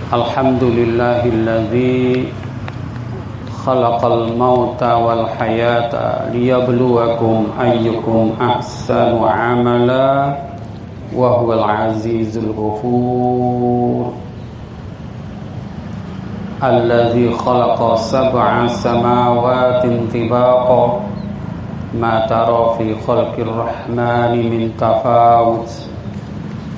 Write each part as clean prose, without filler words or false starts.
Alhamdulillahilladzi khalaqal mauta wal hayata liyabluwakum ayyukum ahsanu amala wa huwal azizul ghafur. Alladzi khalaqa sab'a samawatin tibaqa ma tara fi khalqir rahmani min tafawut.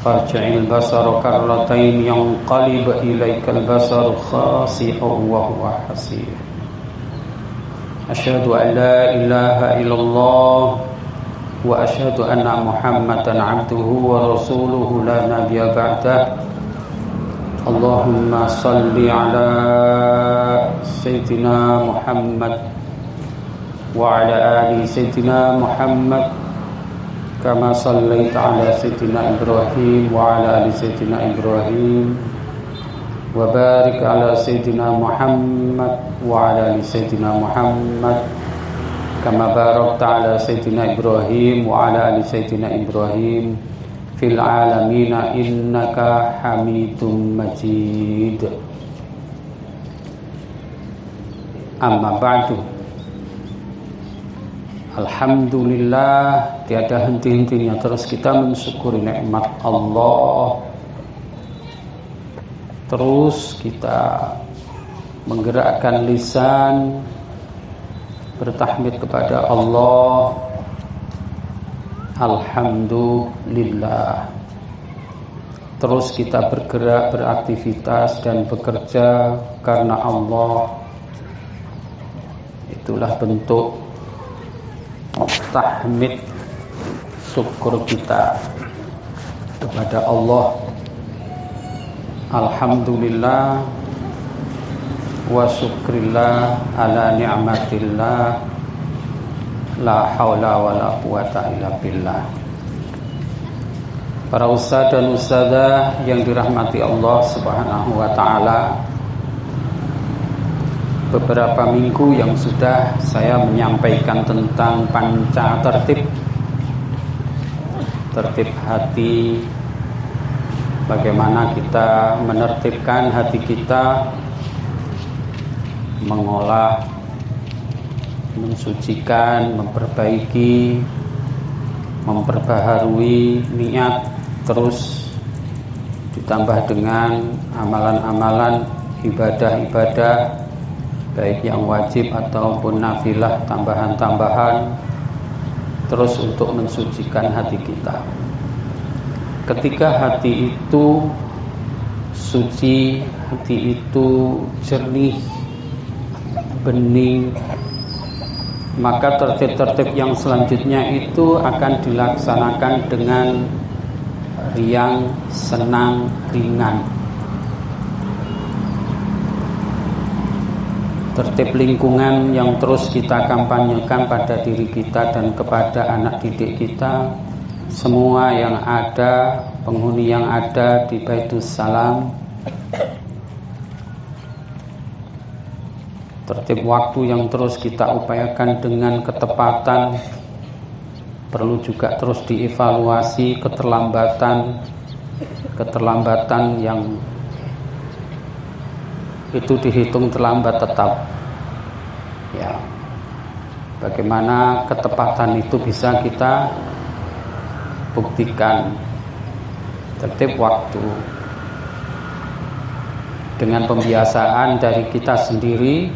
Farji'il basara karratain yanqalib ilaikal basaru khasi'an wa huwa hasir. Asyhadu an la ilaha illallah wa asyhadu anna Muhammadan abduhu wa rasuluhu la nabiyya ba'dah. Allahumma salli ala sayyidina Muhammad wa ala ali sayyidina Muhammad kama sallaita ala sayyidina Ibrahim wa ala ali sayyidina Ibrahim wa barik ala sayyidina Muhammad wa ala ali sayyidina Muhammad kama barakta ala sayyidina Ibrahim wa ala ali sayyidina Ibrahim fil alamin innaka Hamidum Majid. Amma ba'du. Alhamdulillah, tiada henti-hentinya terus kita mensyukuri nikmat Allah. Terus kita menggerakkan lisan bertahmid kepada Allah. Alhamdulillah. Terus kita bergerak, beraktivitas dan bekerja karena Allah. Itulah bentuk tahmid syukur kita kepada Allah. Alhamdulillah wa syukrillah ala ni'matillah la haula wa la quwata illa billah. Para ustaz dan ustazah yang dirahmati Allah Subhanahu wa taala, beberapa minggu yang sudah saya menyampaikan tentang panca tertib hati, bagaimana kita menertibkan hati kita, mengolah, mensucikan, memperbaiki, memperbaharui niat, terus ditambah dengan amalan-amalan ibadah-ibadah baik yang wajib ataupun nafilah, tambahan-tambahan, terus untuk mensucikan hati kita. Ketika hati itu suci, hati itu jernih, bening, maka tertib-tertib yang selanjutnya itu akan dilaksanakan dengan riang, senang, ringan. Tertib lingkungan yang terus kita kampanyekan pada diri kita dan kepada anak didik kita, semua yang ada, penghuni yang ada di Baitus Salam. Tertib waktu yang terus kita upayakan dengan ketepatan, perlu juga terus dievaluasi keterlambatan yang itu dihitung terlambat tetap. Ya. Bagaimana ketepatan itu bisa kita buktikan? Tertib waktu dengan pembiasaan dari kita sendiri,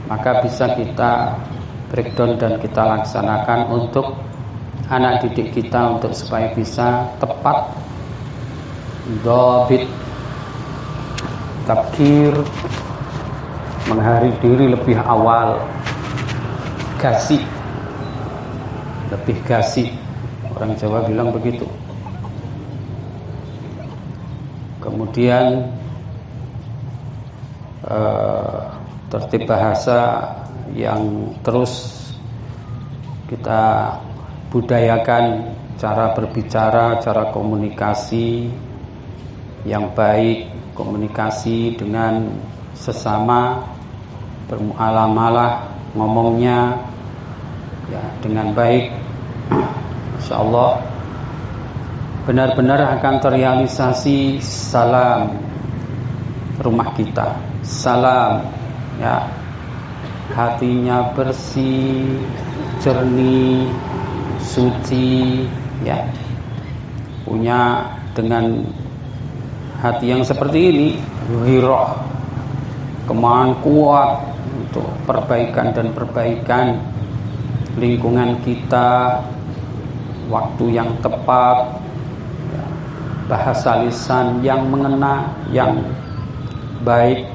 maka bisa kita breakdown dan kita laksanakan untuk anak didik kita untuk supaya bisa tepat, dhabit, tabkir, menghari diri lebih awal, lebih gasih. Orang Jawa bilang begitu. Kemudian tertib bahasa yang terus kita budayakan, cara berbicara, cara komunikasi yang baik, komunikasi dengan sesama, bermuamalah, ngomongnya ya dengan baik. Insyaallah benar-benar akan terrealisasi salam rumah kita. Salam, ya, hatinya bersih, jernih, suci, ya, punya dengan hati yang seperti ini, ghirah, kemauan kuat untuk perbaikan dan perbaikan lingkungan kita, waktu yang tepat, bahasa lisan yang mengena, yang baik.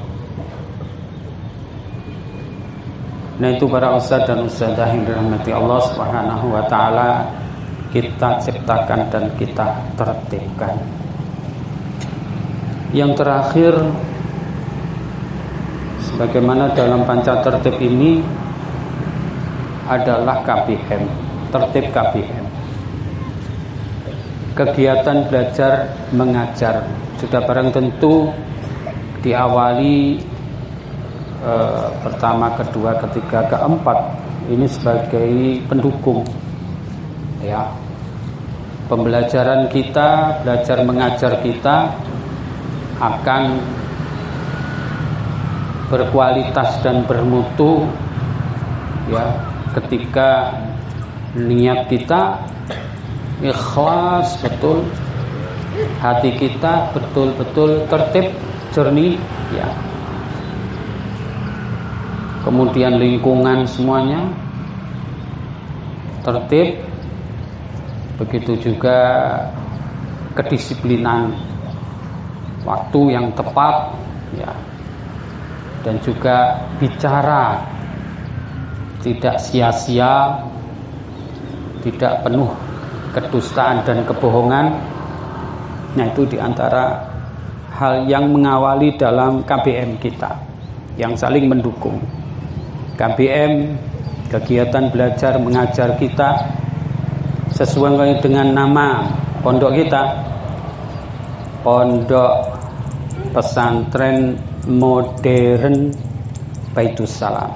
Nah, itu para ustaz dan ustazah yang dirahmati Allah Subhanahu wa taala, kita ciptakan dan kita tertibkan. Yang terakhir, sebagaimana dalam panca tertib ini adalah KBM, tertib KBM. Kegiatan belajar mengajar sudah barang tentu diawali pertama, kedua, ketiga, keempat ini sebagai pendukung, ya. Pembelajaran kita, belajar mengajar kita akan berkualitas dan bermutu, ya, ketika niat kita ikhlas betul, hati kita betul-betul tertib, jernih, ya. Kemudian lingkungan semuanya tertib, begitu juga kedisiplinan waktu yang tepat, ya, dan juga bicara tidak sia-sia, tidak penuh kedustaan dan kebohongan. Nah, itu diantara hal yang mengawali dalam KBM kita, yang saling mendukung. KBM, kegiatan belajar mengajar kita, sesuai dengan nama pondok kita, Pondok Pesantren Modern Baitus Salam.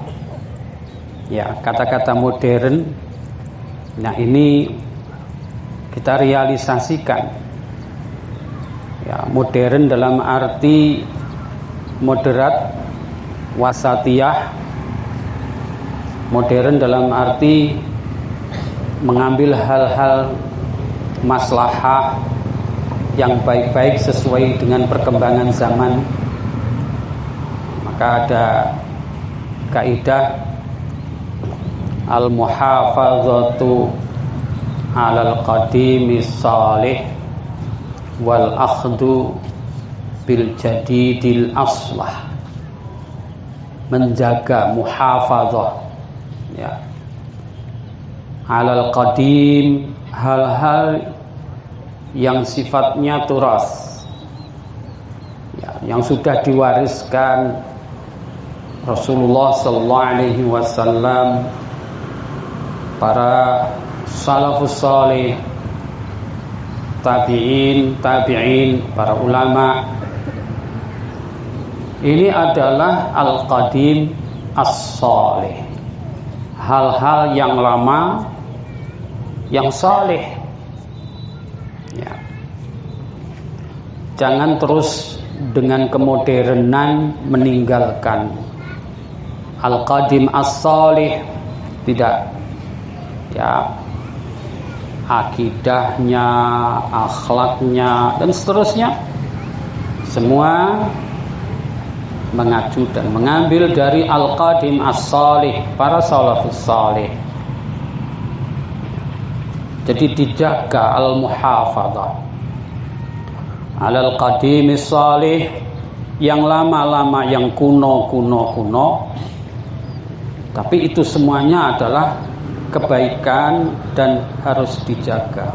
Ya, kata-kata modern, nah ini kita realisasikan, ya, modern dalam arti moderat, wasatiyah, modern dalam arti mengambil hal-hal maslahah yang baik-baik sesuai dengan perkembangan zaman. Maka ada kaidah al-muhafazatu 'alal qadimis salih wal akhdu bil jadidil aslah. Menjaga muhafazah, ya, 'alal qadim, hal-hal yang sifatnya turas, ya, yang sudah diwariskan Rasulullah sallallahu alaihi wasallam, para salafus salih, tabi'in, para ulama. Ini adalah al-qadim as-salih, hal-hal yang lama, yang salih, ya. Jangan terus dengan kemodernan meninggalkan al-qadim as-salih, tidak, ya, akidahnya, akhlaknya, dan seterusnya semua mengacu dan mengambil dari al-qadim as-salih, para salafus salih. Jadi dijaga al-muhafadzah 'alal qadim as-salih, yang lama-lama, yang kuno, tapi itu semuanya adalah kebaikan dan harus dijaga.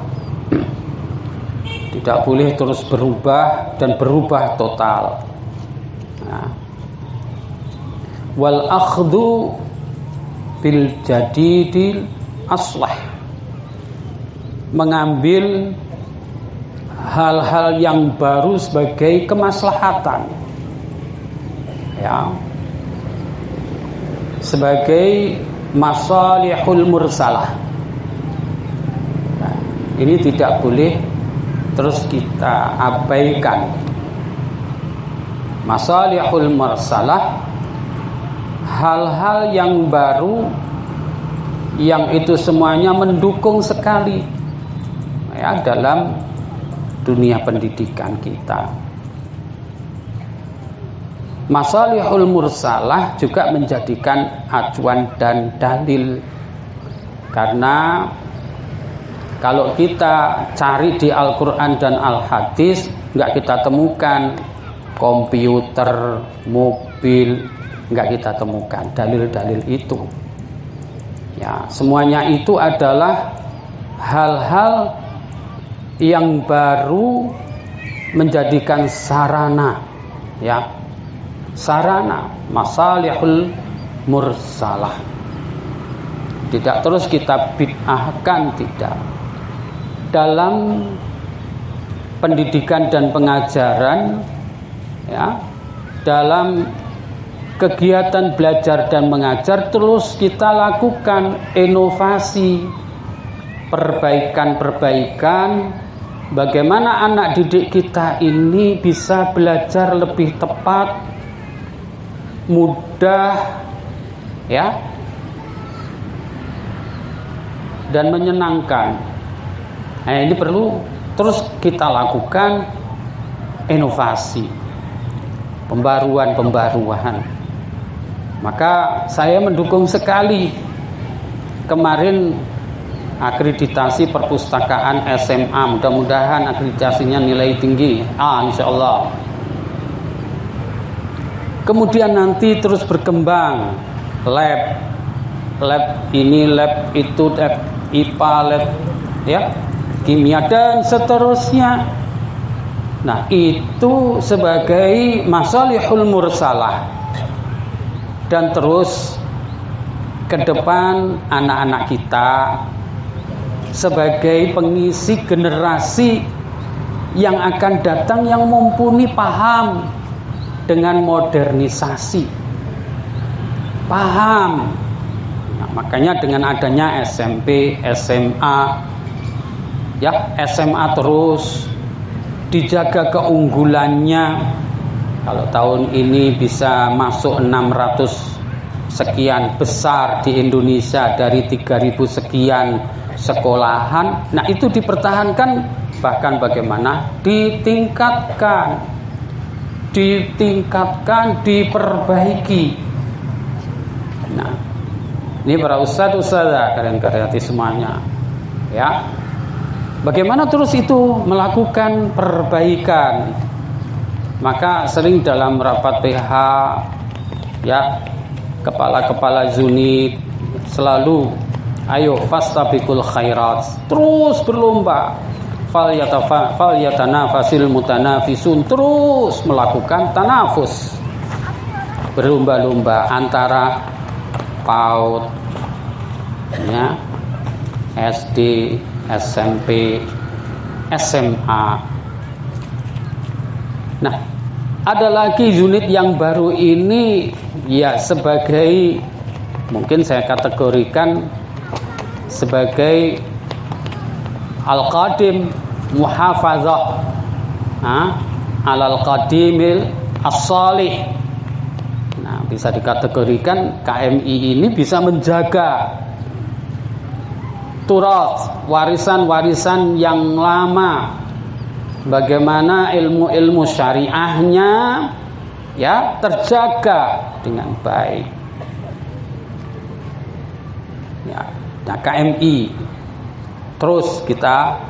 Tidak boleh terus berubah dan berubah total. Nah, wal akhdu bil jadidil aslah, mengambil hal-hal yang baru sebagai kemaslahatan, ya, sebagai masalihul mursalah. Nah, ini tidak boleh terus kita abaikan. Masalihul mursalah, hal-hal yang baru yang itu semuanya mendukung sekali ya dalam dunia pendidikan kita. Masalihul mursalah juga menjadikan acuan dan dalil, karena kalau kita cari di Al-Quran dan Al-Hadis nggak kita temukan komputer, mobil, nggak kita temukan dalil-dalil itu. Ya, semuanya itu adalah hal-hal yang baru menjadikan sarana, ya, sarana masalihul mursalah. Tidak terus kita bid'ahkan, tidak. Dalam pendidikan dan pengajaran, ya, dalam kegiatan belajar dan mengajar terus kita lakukan inovasi, perbaikan-perbaikan, bagaimana anak didik kita ini bisa belajar lebih tepat, mudah, ya, dan menyenangkan. Nah, ini perlu terus kita lakukan inovasi, pembaruan. Maka saya mendukung sekali kemarin akreditasi perpustakaan SMA. Mudah-mudahan akreditasinya nilai tinggi, insya Allah. Kemudian nanti terus berkembang lab ini, lab itu, lab IPA, lab, ya, kimia dan seterusnya. Nah, itu sebagai masalihul mursalah. Dan terus ke depan anak-anak kita sebagai pengisi generasi yang akan datang yang mumpuni paham dengan modernisasi, paham. Nah, makanya dengan adanya SMP, SMA, ya, SMA terus dijaga keunggulannya. Kalau tahun ini bisa masuk 600 sekian besar di Indonesia dari 3000 sekian sekolahan. Nah, itu dipertahankan, bahkan bagaimana ditingkatkan, diperbaiki. Nah, ini para ustadz-ustadzah, kalian hati semuanya, ya. Bagaimana terus itu melakukan perbaikan? Maka sering dalam rapat PH, ya, kepala-kepala unit selalu, ayo fastabiqul khairat, terus berlomba, fal yatanafasil mutanafisun, terus melakukan tanafus, berlomba-lomba antara PAUD, ya, SD, SMP, SMA. Nah, ada lagi unit yang baru ini, ya, sebagai, mungkin saya kategorikan sebagai al-qadim muhafazah alal qadimil as-salih. Nah, bisa dikategorikan KMI ini bisa menjaga turas, warisan-warisan yang lama. Bagaimana ilmu-ilmu syariahnya, ya, terjaga dengan baik. Ya, nah, KMI terus kita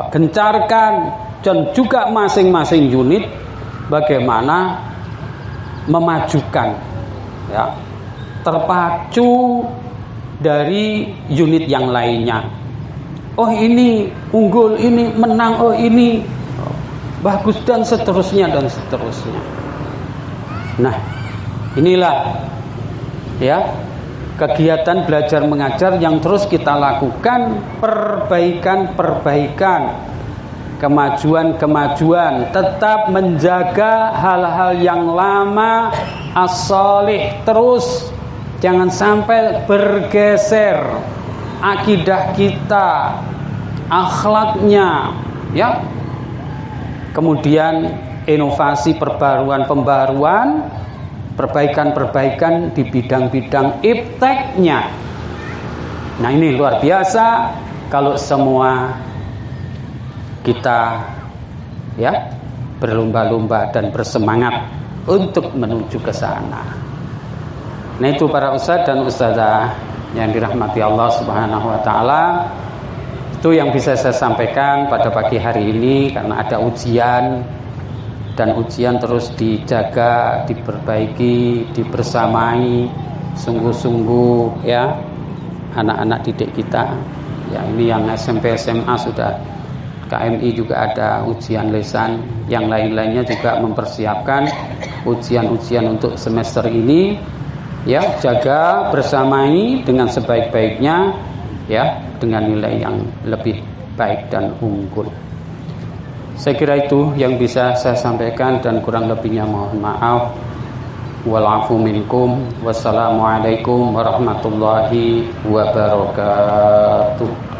gencarkan, dan juga masing-masing unit bagaimana memajukan, ya, terpacu dari unit yang lainnya. Oh, ini unggul, ini menang, oh ini bagus, dan seterusnya dan seterusnya. Nah, inilah, ya, kegiatan belajar mengajar yang terus kita lakukan, perbaikan, kemajuan, tetap menjaga hal-hal yang lama, as-shalih, terus jangan sampai bergeser akidah kita, akhlaknya, ya. Kemudian inovasi, pembaruan, perbaikan di bidang-bidang ipteknya. Nah, ini luar biasa kalau semua kita ya berlomba-lomba dan bersemangat untuk menuju ke sana. Nah, itu para ustadz dan ustadzah yang dirahmati Allah Subhanahu wa taala, itu yang bisa saya sampaikan pada pagi hari ini, karena ada ujian dan ujian terus dijaga, diperbaiki, dibersamai sungguh-sungguh ya anak-anak didik kita. Ya, ini yang SMP SMA sudah, KMI juga ada ujian lisan, yang lain-lainnya juga mempersiapkan ujian-ujian untuk semester ini. Ya, jaga, bersamai dengan sebaik-baiknya ya, dengan nilai yang lebih baik dan unggul. Saya kira itu yang bisa saya sampaikan, dan kurang lebihnya mohon maaf. Wal-afu minkum. Wassalamualaikum warahmatullahi wabarakatuh.